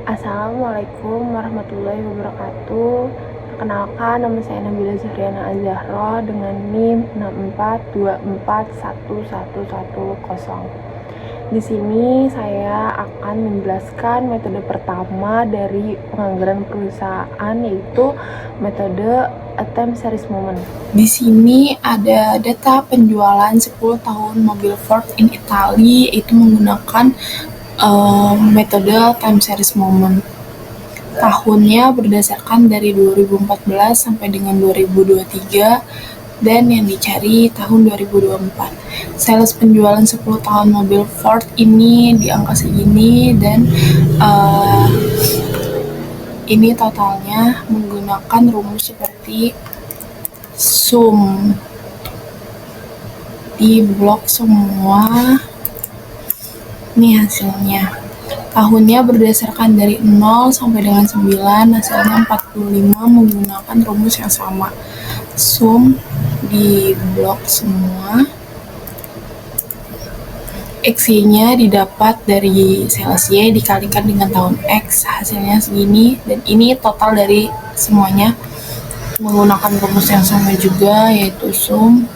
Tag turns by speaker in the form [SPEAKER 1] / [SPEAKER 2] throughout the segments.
[SPEAKER 1] Assalamualaikum warahmatullahi wabarakatuh. Perkenalkan, nama saya Nabila Zahriana Az-Zahra dengan NIM 64241110. Di sini saya akan menjelaskan metode pertama dari penganggaran perusahaan, yaitu metode Attempt Series Moment. Di sini ada data penjualan 10 tahun mobil Ford in Italy, yaitu menggunakan metode time series moment. Tahunnya berdasarkan dari 2014 sampai dengan 2023 dan yang dicari tahun 2024. Sales penjualan 10 tahun mobil Ford ini di angka segini dan ini totalnya menggunakan rumus seperti sum di blok semua. Ini hasilnya. Tahunnya berdasarkan dari 0 sampai dengan 9, hasilnya 45 menggunakan rumus yang sama. Sum di blok semua. X-nya didapat dari sales Y dikalikan dengan tahun X, hasilnya segini. Dan ini total dari semuanya menggunakan rumus yang sama juga, yaitu sum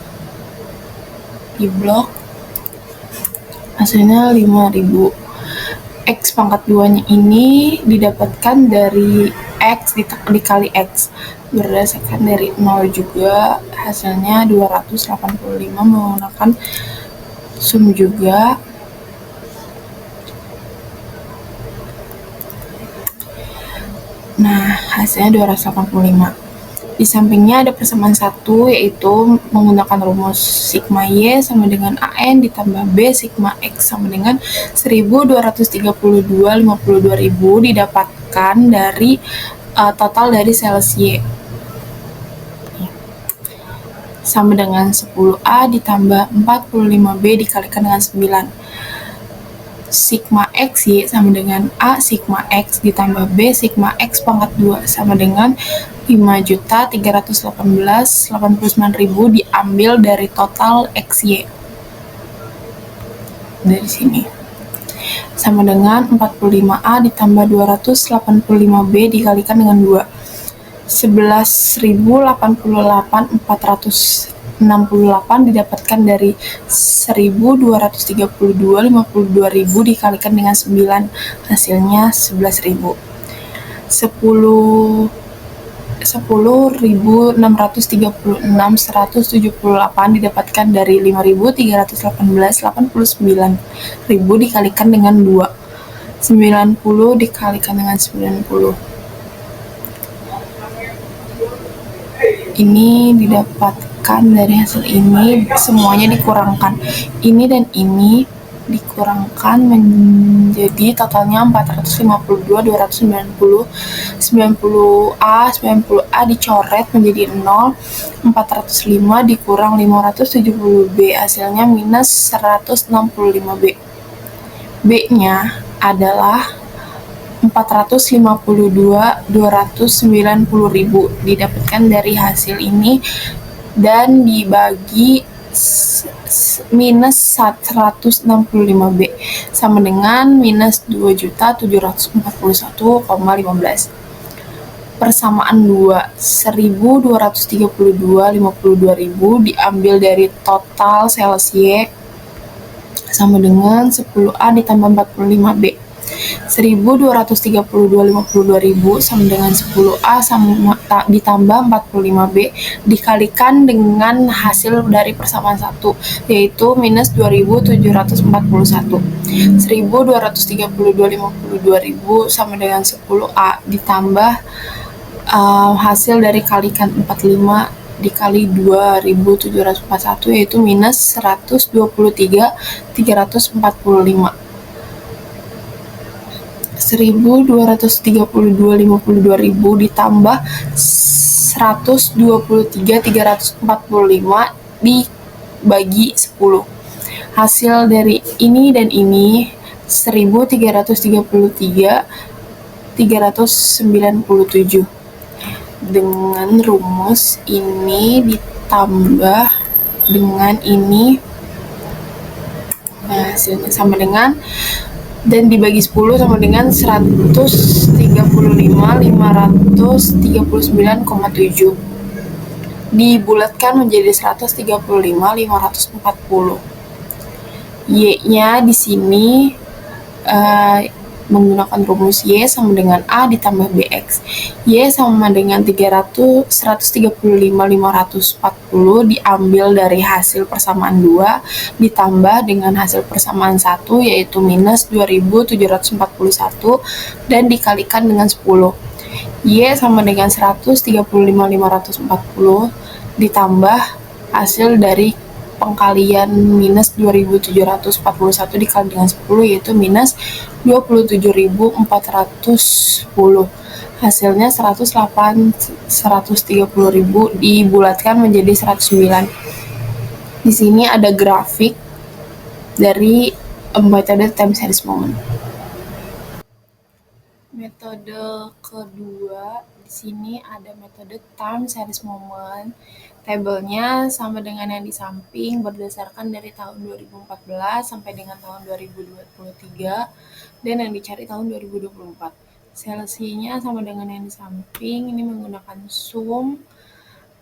[SPEAKER 1] di blok, hasilnya 5000. X pangkat 2-nya ini didapatkan dari X dikali X, berdasarkan dari 0 juga, hasilnya 285 menggunakan sum juga. Nah, hasilnya 285. Di sampingnya ada persamaan 1, yaitu menggunakan rumus sigma Y sama dengan AN ditambah B sigma X sama dengan 1232,52.000 didapatkan dari total dari sales Y. Sama dengan 10A ditambah 45B dikalikan dengan 9. Sigma X Y sama dengan A sigma X ditambah B sigma X pangkat 2 sama dengan 5.318.89.000 diambil dari total XY. Dari sini. Sama dengan 45A ditambah 285B dikalikan dengan 2. 11.088.468 didapatkan dari 1.232,52.000 dikalikan dengan 9, hasilnya 11.000. 10.636.178 didapatkan dari 5.318,89.000 dikalikan dengan 2. 90 dikalikan dengan 90. Ini didapatkan dari hasil ini, semuanya dikurangkan. Ini dan ini dikurangkan menjadi totalnya 452.290. 90A dicoret menjadi 0. 405 dikurang 570B, hasilnya minus 165B. B-nya adalah 452.290.000 didapatkan dari hasil ini dan dibagi minus 165B sama dengan minus 2.741,15. Persamaan 2, 1.232,52.000 diambil dari total sales Y sama dengan 10A ditambah 45B. 1.232,52.000 sama dengan 10A sama ditambah 45B dikalikan dengan hasil dari persamaan 1, yaitu minus 2.741. 1.232,52.000 sama dengan 10A ditambah hasil dari kalikan 45 dikali 2.741, yaitu minus 123.345. 1.232,52.000 ditambah 123.345 dibagi 10. Hasil dari ini dan ini 1.333.397. Dengan rumus ini ditambah dengan ini, nah hasilnya sama dengan dan dibagi 10 sama dengan 135.539,7. Dibulatkan menjadi 135.540. Y-nya di sini menggunakan rumus Y sama dengan A ditambah BX. Y sama dengan 135.540 diambil dari hasil persamaan 2 ditambah dengan hasil persamaan 1 yaitu minus 2.741 dan dikalikan dengan 10. Y sama dengan 135.540 ditambah hasil dari pengkalian minus 2.741 dikali dengan 10 yaitu minus 27.410. Hasilnya 130.000 dibulatkan menjadi 109. Di sini ada grafik dari metode time series moment. Metode kedua di sini ada metode time series moment. Tabelnya sama dengan yang di samping berdasarkan dari tahun 2014 sampai dengan tahun 2023 dan yang dicari tahun 2024. Seleksinya sama dengan yang di samping, ini menggunakan sum.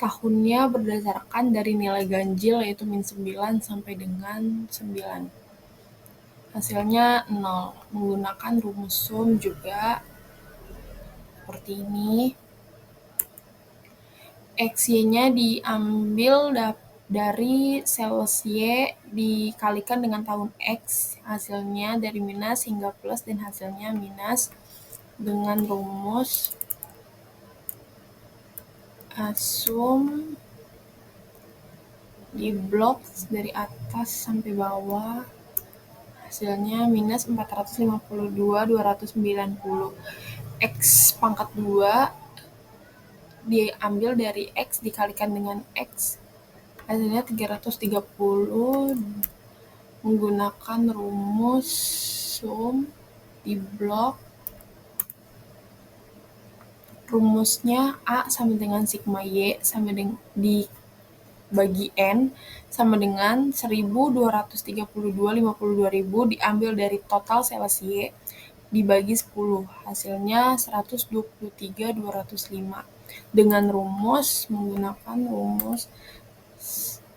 [SPEAKER 1] Tahunnya berdasarkan dari nilai ganjil yaitu min 9 sampai dengan 9. Hasilnya 0. Menggunakan rumus sum juga seperti ini. X-Y-nya diambil dari sales Y dikalikan dengan tahun X, hasilnya dari minus hingga plus dan hasilnya minus dengan rumus sum di blok dari atas sampai bawah, hasilnya minus 452.290. X pangkat 2 diambil dari X dikalikan dengan X, hasilnya 330 menggunakan rumus sum di blok. Rumusnya A sama dengan sigma Y sama dengan dibagi N sama dengan 1.232.52.000 diambil dari total sales Y dibagi 10, hasilnya 123.205. Dengan rumus menggunakan rumus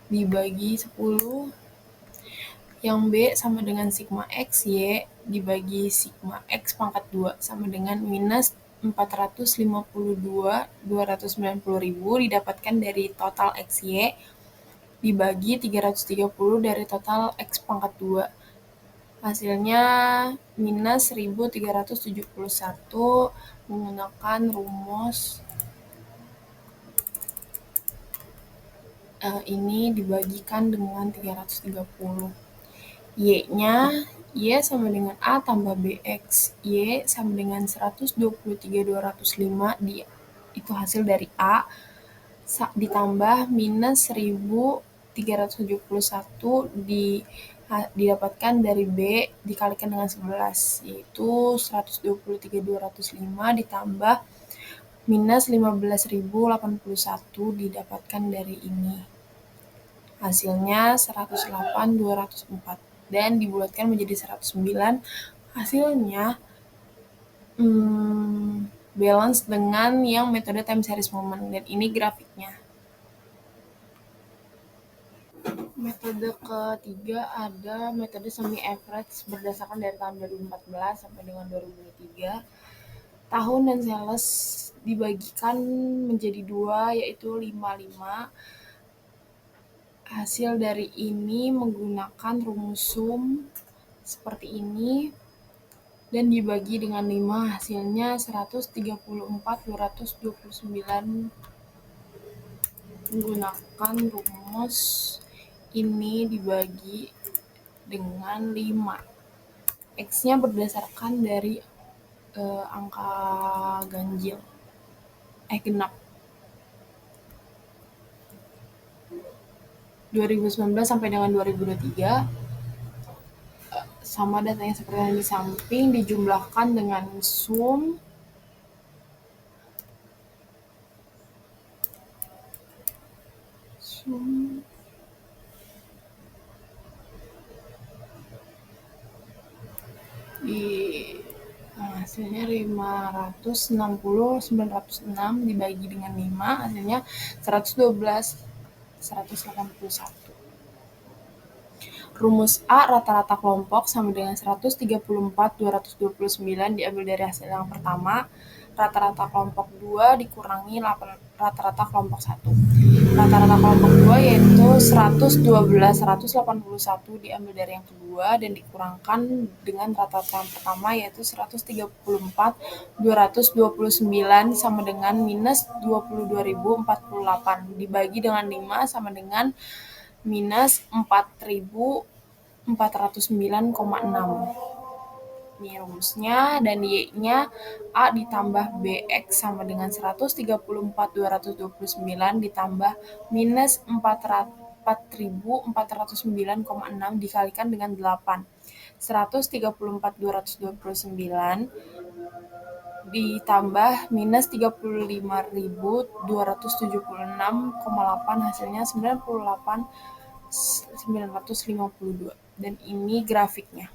[SPEAKER 1] dibagi 10 yang B sama dengan sigma X Y dibagi sigma X pangkat 2 sama dengan minus 452.290.000 didapatkan dari total X Y dibagi 330 dari total X pangkat 2. Hasilnya minus 1.371 menggunakan rumus ini dibagikan dengan 330. Y-nya Y sama dengan A tambah BX. Y sama dengan 123.205 itu hasil dari A ditambah minus 1.371 didapatkan dari B dikalikan dengan 11 yaitu 123.205 ditambah minus 15.081 didapatkan dari ini. Hasilnya 108.204 dan dibulatkan menjadi 109. Hasilnya balance dengan yang metode time series moment dan ini grafiknya. Metode ketiga ada metode semi average berdasarkan dari tahun 2014 sampai dengan 2023. Tahun dan sales dibagikan menjadi 2 yaitu 55. Hasil dari ini menggunakan rumus sum seperti ini dan dibagi dengan 5 hasilnya 134.229 menggunakan rumus ini dibagi dengan 5. X-nya berdasarkan dari angka ganjil genap 2019 sampai dengan 2023 sama datanya seperti yang di samping dijumlahkan dengan sum di hasilnya 906 dibagi dengan 5 hasilnya 112 181. Rumus A rata-rata kelompok sama dengan 134 229 diambil dari hasil yang pertama, rata-rata kelompok 2 dikurangi rata-rata kelompok 1. Rata-rata kelompok 2 yaitu 112 181 diambil dari yang kedua dan dikurangkan dengan rata-rata yang pertama yaitu 134 229 sama dengan minus 22.048 dibagi dengan 5 sama dengan minus 4.409,6. Ini rumusnya, dan Y-nya A ditambah BX sama dengan 134 229 ditambah minus 4.409,6 dikalikan dengan 8. 134 229 ditambah minus 35.276,8 hasilnya 98.952. Dan ini grafiknya.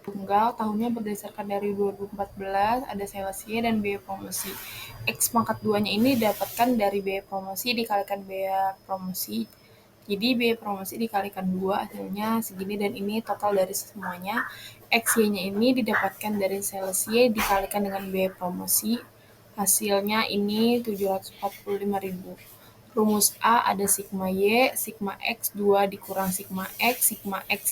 [SPEAKER 1] Tunggal tahunnya berdasarkan dari 2014, ada sales Y dan biaya promosi. X pangkat 2-nya ini didapatkan dari biaya promosi dikalikan biaya promosi. Jadi biaya promosi dikalikan 2 hasilnya segini, dan ini total dari semuanya. X Y-nya ini didapatkan dari sales Y dikalikan dengan biaya promosi. Hasilnya ini 745.000. Rumus A ada sigma Y, sigma X2 dikurang sigma X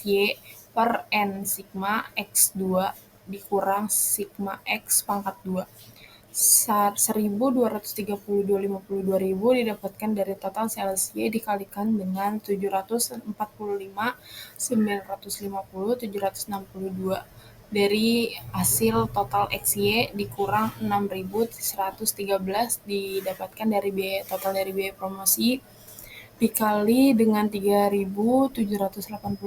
[SPEAKER 1] Y per N sigma X2 dikurang sigma X pangkat 2. 1.232.052 didapatkan dari total sales Y dikalikan dengan 745.950 dari hasil total XY dikurang 6.113 didapatkan dari biaya total dari biaya promosi dikali dengan 3.785.201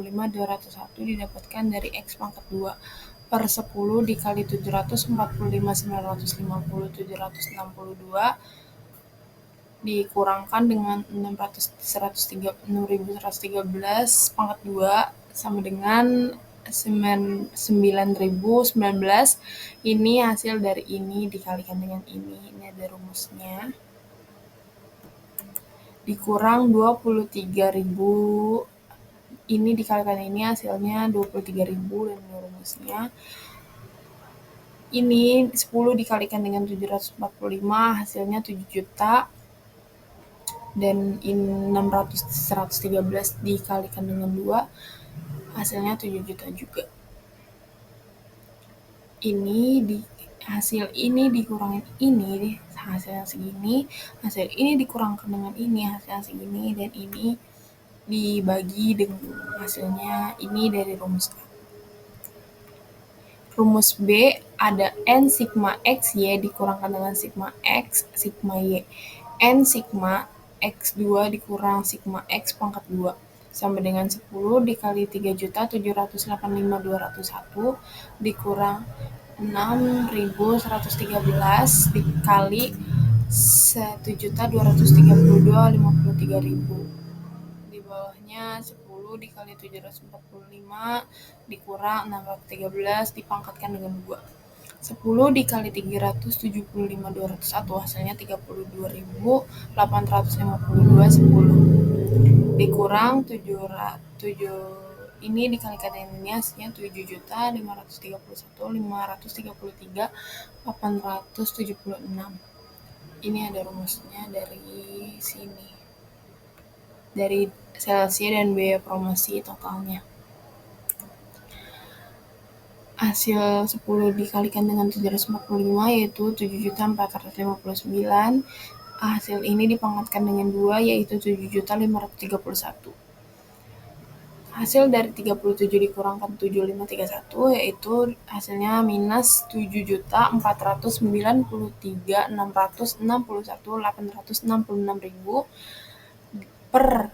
[SPEAKER 1] didapatkan dari X pangkat 2 per 10 dikali 745.950 dikurangkan dengan 6.113 pangkat 2 sama dengan 9.019. Ini hasil dari ini dikalikan dengan ini ada rumusnya. Dikurang 23.000, ini dikalikan ini hasilnya 23.000 dan rumusnya. Ini 10 dikalikan dengan 745 hasilnya 7 juta. Dan ini 113 dikalikan dengan 2 hasilnya 7 juta juga. Ini di hasil ini dikurangin ini hasilnya segini, hasil ini dikurangkan dengan ini hasilnya segini, dan ini dibagi dengan hasilnya ini dari rumus A. Rumus B ada N sigma X Y dikurangkan dengan sigma X, sigma Y. N sigma X2 dikurang sigma X pangkat 2 sama dengan 10 dikali 3.785.201 dikurang 6.113 dikali 1.232.053.000. Di bawahnya 10 dikali 745 dikurang 613 dipangkatkan dengan 2. 10 dikali 375.201 hasilnya 32.852 10 dikurang 7 ini dikalikan dengan ini hasilnya 7.531.533.876. Ini ada rumusnya dari sini, dari sales Y dan biaya promosi totalnya. Hasil 10 dikalikan dengan 745 yaitu 7.459. Hasil ini dipangkatkan dengan 2 yaitu 7.531. Hasil dari 37 dikurangkan 7.531 yaitu hasilnya minus 7.493.661.866.000 per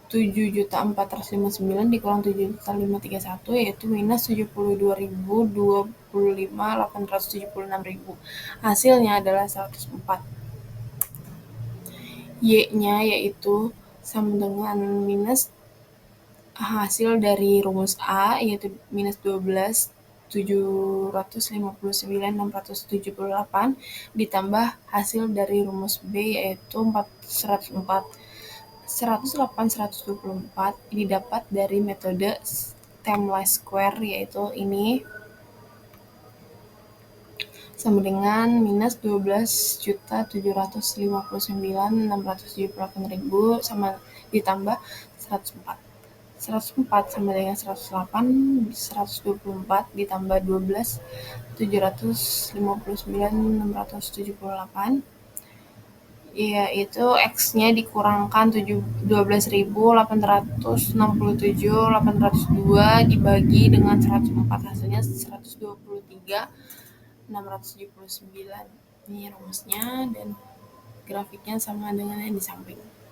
[SPEAKER 1] 7.459 dikurang 7.531 yaitu minus 72.025.876.000. Hasilnya adalah 104. Y-nya yaitu sama dengan minus hasil dari rumus A yaitu minus 12 759.678 ditambah hasil dari rumus B yaitu 108.124 didapat dari metode stem least square yaitu ini sama dengan minus 12.759.678.000 sama ditambah 104. 104 sama dengan 108, 124 ditambah 12, 759.678, yaitu X-nya dikurangkan 12.867.802 dibagi dengan 104, hasilnya 123.679. Ini rumusnya dan grafiknya sama dengan yang di samping.